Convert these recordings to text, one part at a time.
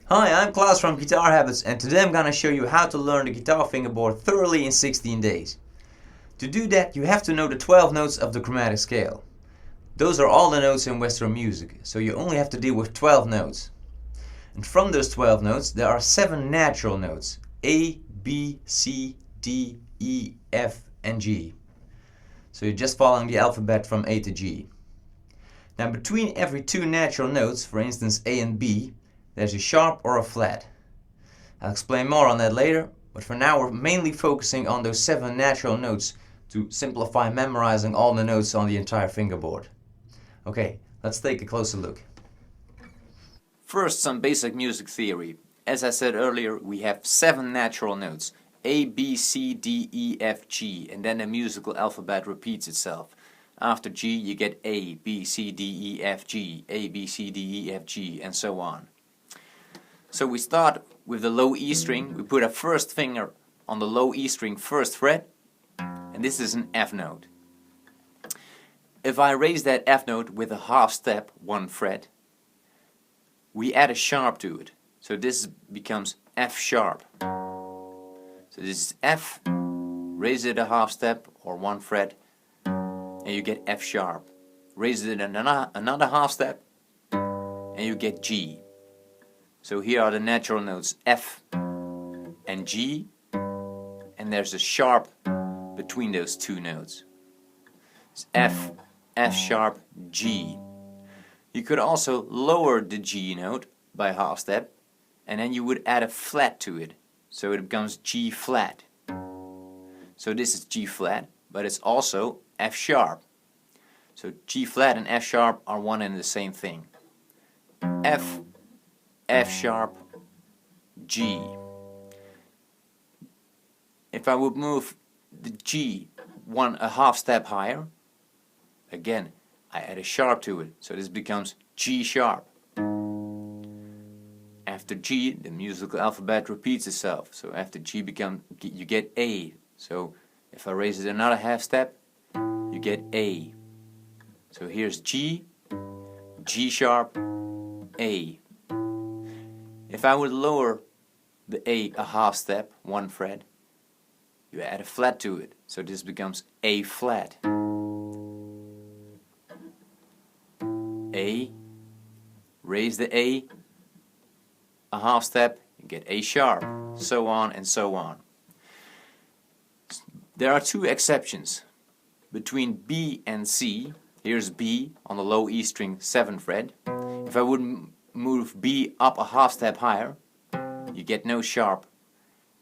Hi, I'm Klaus from Guitar Habits, and today I'm gonna show you how to learn the guitar fingerboard thoroughly in 16 days. To do that, you have to know the 12 notes of the chromatic scale. Those are all the notes in Western music, so you only have to deal with 12 notes. And from those 12 notes, there are 7 natural notes: A, B, C, D, E, F, and G. So you're just following the alphabet from A to G. Now between every 2 natural notes, for instance A and B, there's a sharp or a flat. I'll explain more on that later, but for now we're mainly focusing on those 7 natural notes to simplify memorizing all the notes on the entire fingerboard. Okay, let's take a closer look. First, some basic music theory. As I said earlier, we have 7 natural notes: A, B, C, D, E, F, G, and then the musical alphabet repeats itself. After G you get A, B, C, D, E, F, G, A, B, C, D, E, F, G, and so on. So we start with the low E string, we put our first finger on the low E string first fret, and this is an F note. If I raise that F note with a half step, 1 fret, we add a sharp to it. So this becomes F sharp. So this is F, raise it a half step or 1 fret, and you get F sharp. Raise it another half step, and you get G. So here are the natural notes F and G, and there's a sharp between those 2 notes. It's F, F sharp, G. You could also lower the G note by a half step, and then you would add a flat to it, so it becomes G flat. So this is G flat, but it's also F sharp. So G flat and F sharp are one and the same thing. F, F sharp, G. If I would move the G a half step higher, again I add a sharp to it, so this becomes G sharp. After G, the musical alphabet repeats itself, so after G you get A. So if I raise it another half step, you get A. So here's G, G sharp, A. If I would lower the A a half step, 1 fret, you add a flat to it, so this becomes A flat. A, raise the A a half step, you get A sharp, so on and so on. There are 2 exceptions. Between B and C, here's B on the low E string, 7th fret. If I would move B up a half step higher, you get no sharp.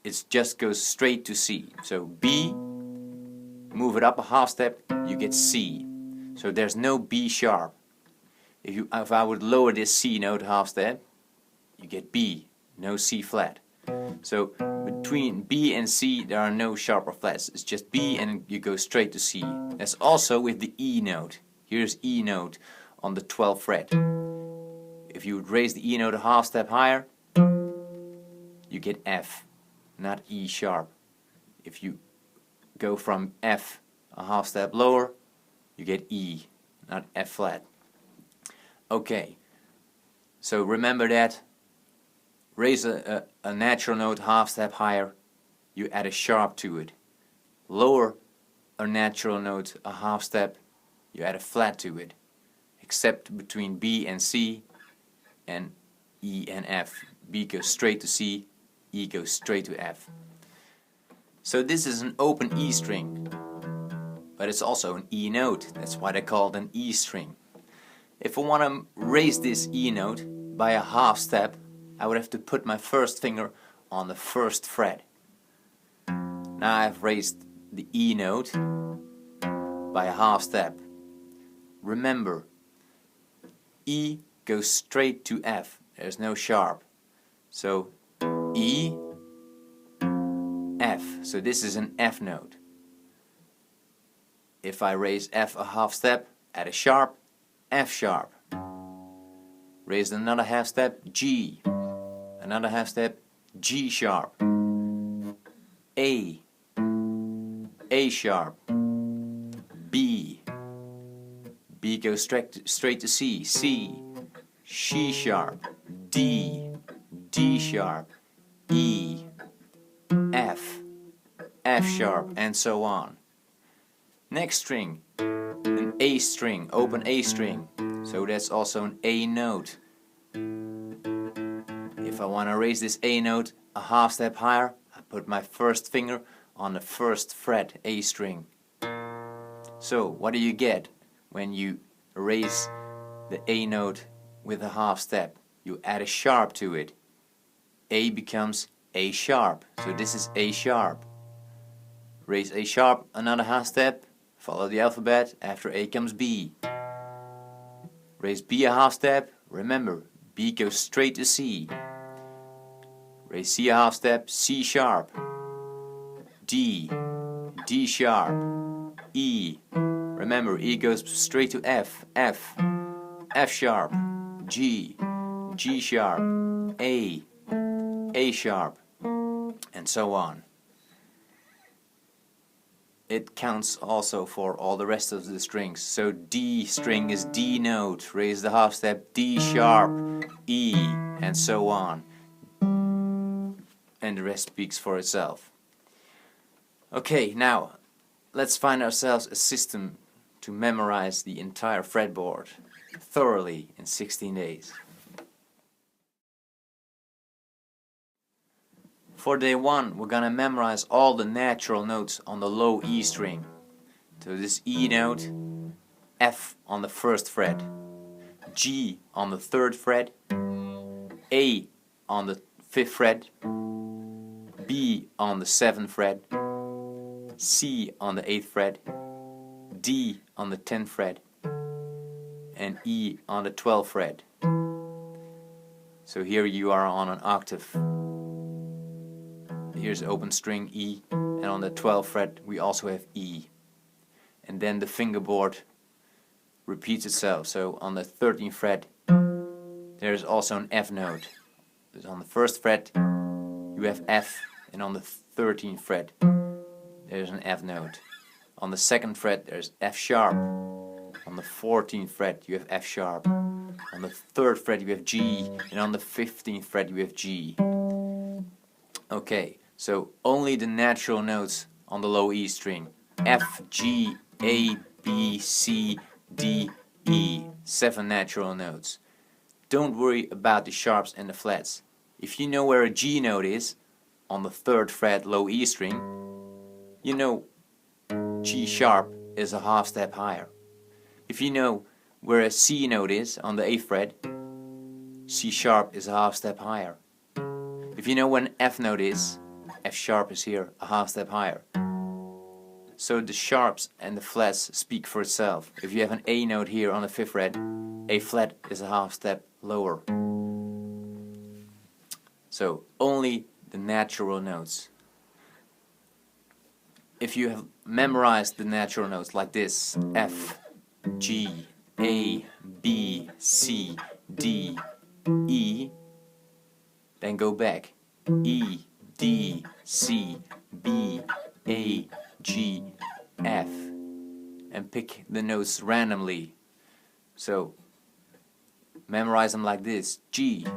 It just goes straight to C. So B, move it up a half step, you get C. So there's no B sharp. If I would lower this C note half step, you get B, no C flat. So between B and C there are no sharp or flats. It's just B and you go straight to C. That's also with the E note. Here's E note on the 12th fret. If you would raise the E note a half step higher, you get F, not E sharp. If you go from F a half step lower, you get E, not F flat. Okay, so remember that. Raise a natural note half step higher, you add a sharp to it. Lower a natural note a half step, you add a flat to it. Except between B and C and E and F. B goes straight to C, E goes straight to F. So this is an open E string, but it's also an E note. That's why they call it an E string. If I want to raise this E note by a half step, I would have to put my first finger on the 1st fret. Now I've raised the E note by a half step. Remember, E goes straight to F. There's no sharp. So E, F. So this is an F note. If I raise F a half step, add a sharp, F sharp. Raise another half step, G. Another half step, G sharp. A sharp. B. B goes straight to C. C sharp. D D sharp, E, F, F sharp, and so on. Next string, an A string, open A string, so that's also an A note. If I want to raise this A note a half step higher, I put my first finger on the first fret A string. So what do you get when you raise the A note with a half step? You add a sharp to it. A becomes A sharp, so this is A sharp. Raise A sharp another half step, follow the alphabet, after A comes B. Raise B a half step, remember B goes straight to C. Raise C a half step, C sharp, D, D sharp, E. Remember E goes straight to F, F, F sharp, G, G sharp, A sharp, and so on. It counts also for all the rest of the strings. So D string is D note, raise the half step, D sharp, E, and so on. And the rest speaks for itself. Okay, now let's find ourselves a system to memorize the entire fretboard thoroughly in 16 days. For day 1, we're gonna memorize all the natural notes on the low E string. So this E note, F on the 1st fret, G on the 3rd fret, A on the 5th fret, B on the 7th fret, C on the 8th fret, D on the 10th fret, and E on the 12th fret. So here you are on an octave. Here's open string E, and on the 12th fret we also have E. And then the fingerboard repeats itself. So on the 13th fret there's also an F note. So on the 1st fret you have F, and on the 13th fret there's an F note. On the 2nd fret there's F sharp. On the 14th fret you have F sharp. On the 3rd fret you have G, and on the 15th fret you have G. Okay, so only the natural notes on the low E string. F, G, A, B, C, D, E. 7 natural notes. Don't worry about the sharps and the flats. If you know where a G note is on the 3rd fret low E string, you know G sharp is a half step higher. If you know where a C note is on the 8th fret, C sharp is a half step higher. If you know where an F note is, F sharp is here a half step higher. So the sharps and the flats speak for itself. If you have an A note here on the 5th fret, A flat is a half step lower. So only the natural notes. If you have memorized the natural notes like this, F, G, A, B, C, D, E, then go back. E, D, C, B, A, G, F, and pick the notes randomly. So memorize them like this: G,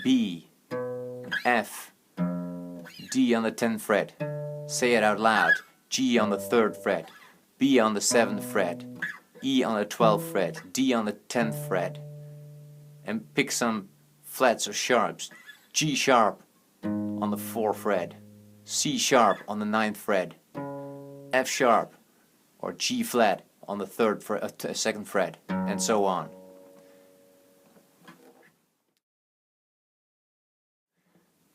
B, F, D on the 10th fret. Say it out loud. G on the 3rd fret, B on the 7th fret, E on the 12th fret, D on the 10th fret, and pick some flats or sharps. G sharp on the 4th fret, C sharp on the 9th fret, F sharp or G flat on the 2nd fret, and so on.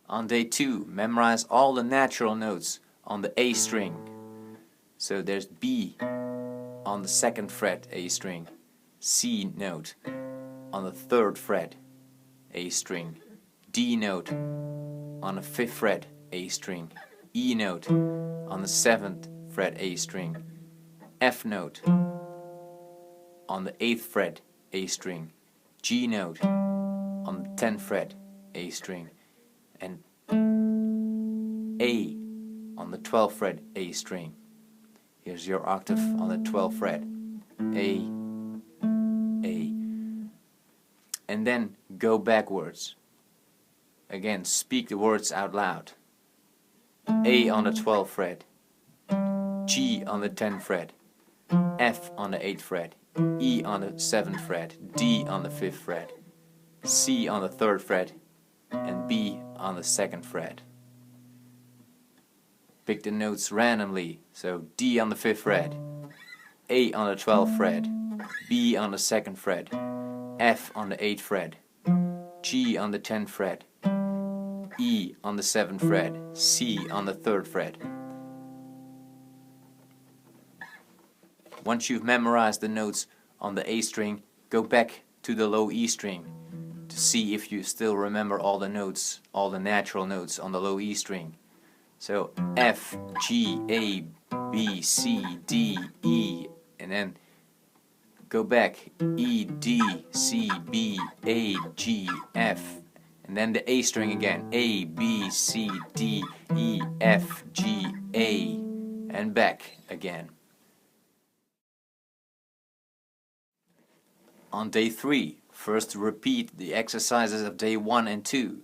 On day 2, memorize all the natural notes on the A string. So there's B on the 2nd fret A string, C note on the 3rd fret A string, D note on the 5th fret A string, E note on the 7th fret A string, F note on the 8th fret A string, G note on the 10th fret A string, and A on the 12th fret A string. Here's your octave on the 12th fret. A. And then go backwards. again, speak the words out loud. A on the 12th fret, G on the 10th fret, F on the 8th fret, E on the 7th fret, D on the 5th fret, C on the 3rd fret, and B on the 2nd fret. Pick the notes randomly, so D on the 5th fret, A on the 12th fret, B on the 2nd fret, F on the 8th fret, G on the 10th fret, E on the 7th fret, C on the 3rd fret. Once you've memorized the notes on the A string, go back to the low E string to see if you still remember all the notes, all the natural notes on the low E string. So F, G, A, B, C, D, E, and then go back, E, D, C, B, A, G, F, and then the A string again, A, B, C, D, E, F, G, A, and back again. On day 3, first repeat the exercises of day 1 and 2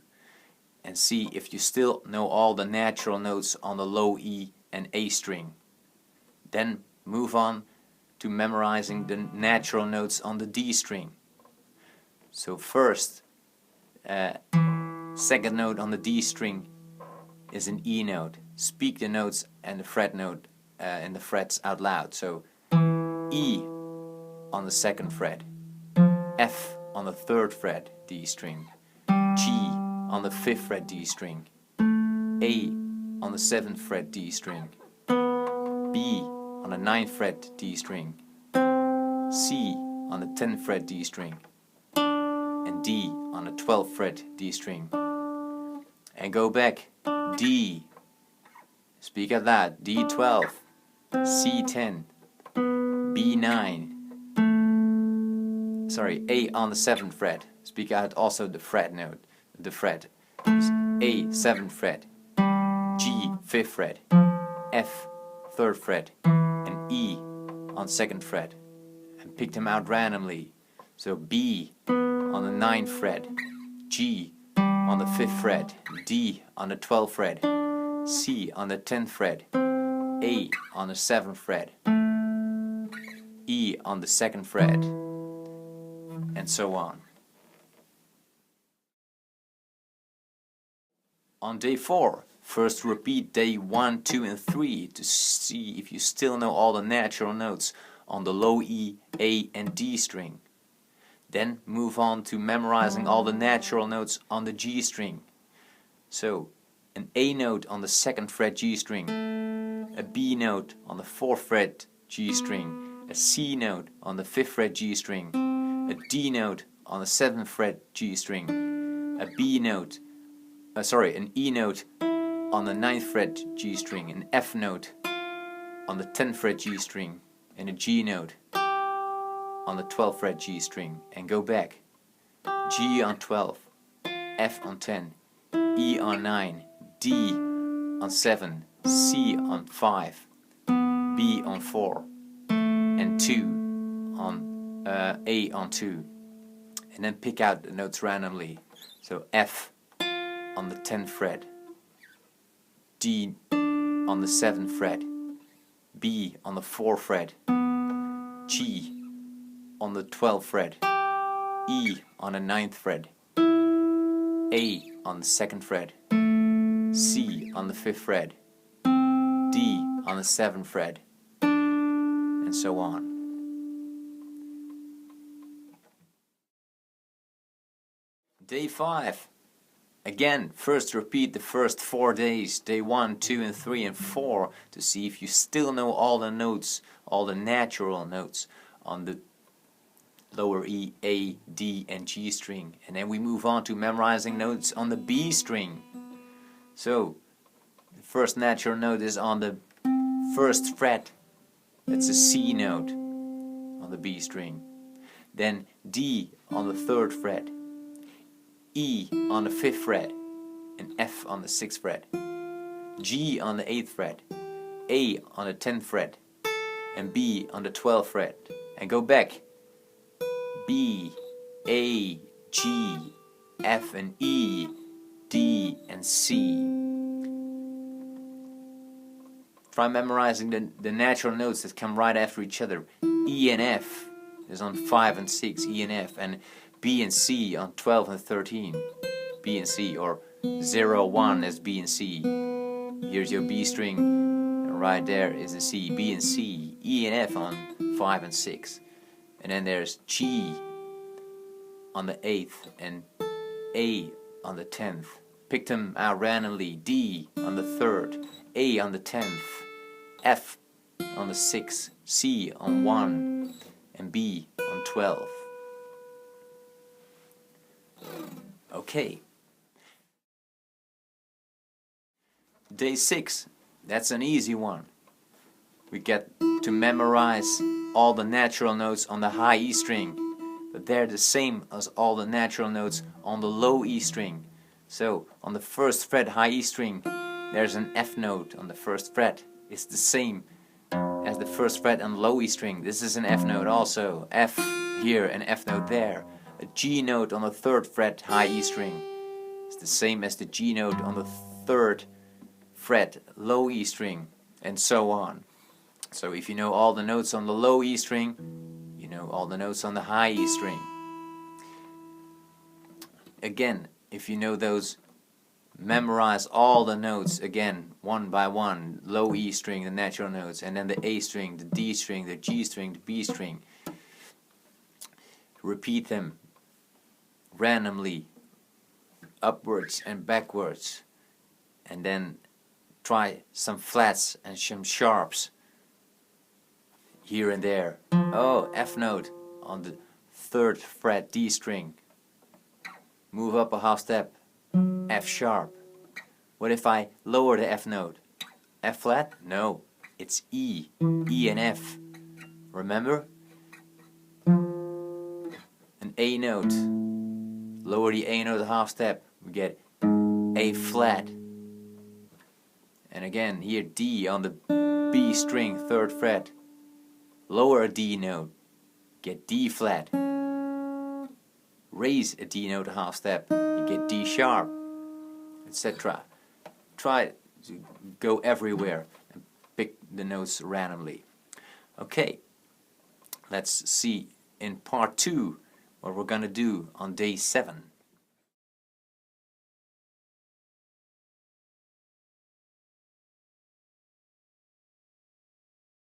and see if you still know all the natural notes on the low E and A string. Then move on to memorizing the natural notes on the D string. So first, second note on the D string is an E note. Speak the notes and the fret note and the frets out loud. So E on the 2nd fret, F on the 3rd fret D string, G on the 5th fret D string, A on the 7th fret D string, B on the 9th fret D string, C on the 10th fret D string, and D on the 12th fret D string. And go back, D, speak out loud, D12, C10, B9, A on the 7th fret, speak out also the fret note, the fret, A 7th fret, G 5th fret, F 3rd fret, and E on 2nd fret, and pick them out randomly. So B on the 9th fret, G on the 5th fret, D on the 12th fret, C on the 10th fret, A on the 7th fret, E on the 2nd fret, and so on. On day 4, first repeat day 1, 2, and 3 to see if you still know all the natural notes on the low E, A, and D string. Then move on to memorizing all the natural notes on the G string. So, an A note on the 2nd fret G string, a B note on the 4th fret G string, a C note on the 5th fret G string, a D note on the 7th fret G string, an E note on the 9th fret G string, an F note on the 10th fret G string, and a G note on the 12th fret G string, and go back. G on 12, F on 10, E on 9, D on 7, C on 5, B on 4, and 2 on A on 2. And then pick out the notes randomly. So F on the 10th fret, D on the 7th fret, B on the 4th fret, G on the 12th fret, E on the 9th fret, A on the 2nd fret, C on the 5th fret, D on the 7th fret, and so on. Day 5. Again, first repeat the first 4 days, day 1, 2, and 3, and 4, to see if you still know all the notes, all the natural notes on the lower E, A, D, and G string. And then we move on to memorizing notes on the B string. So, the first natural note is on the 1st fret. That's a C note on the B string. Then D on the 3rd fret, E on the 5th fret, and F on the 6th fret, G on the 8th fret, A on the 10th fret, and B on the 12th fret. And go back. B, A, G, F, and E, D, and C. Try memorizing the natural notes that come right after each other. E and F is on 5 and 6, E and F, and B and C on 12 and 13, B and C, or 0, 1 is B and C. Here's your B string, and right there is a C, B and C, E and F on 5 and 6. And then there's G on the 8th and A on the 10th. Pick them out randomly. D on the 3rd, A on the 10th, F on the 6th, C on 1, and B on 12. Okay. Day 6, that's an easy one. We get to memorize all the natural notes on the high E string, but they're the same as all the natural notes on the low E string. So on the 1st fret high E string, there's an F note on the 1st fret. It's the same as the 1st fret on low E string. This is an F note also. F here and F note there. A G note on the 3rd fret high E string. It's the same as the G note on the 3rd fret low E string, and so on. So if you know all the notes on the low E string, you know all the notes on the high E string. Again, if you know those, memorize all the notes again, one by one. Low E string, the natural notes, and then the A string, the D string, the G string, the B string. Repeat them randomly, upwards and backwards, and then try some flats and some sharps here and there. Oh, F note on the 3rd fret D string. Move up a half step, F sharp. What if I lower the F note? F flat? No, it's E. E and F. Remember? An A note. Lower the A note a half step. We get A flat. And again, here D on the B string, 3rd fret. Lower a D note. Get D flat. Raise a D note a half step. You get D sharp, etc. Try to go everywhere and pick the notes randomly. Okay, let's see in part 2 what we're gonna do on day 7.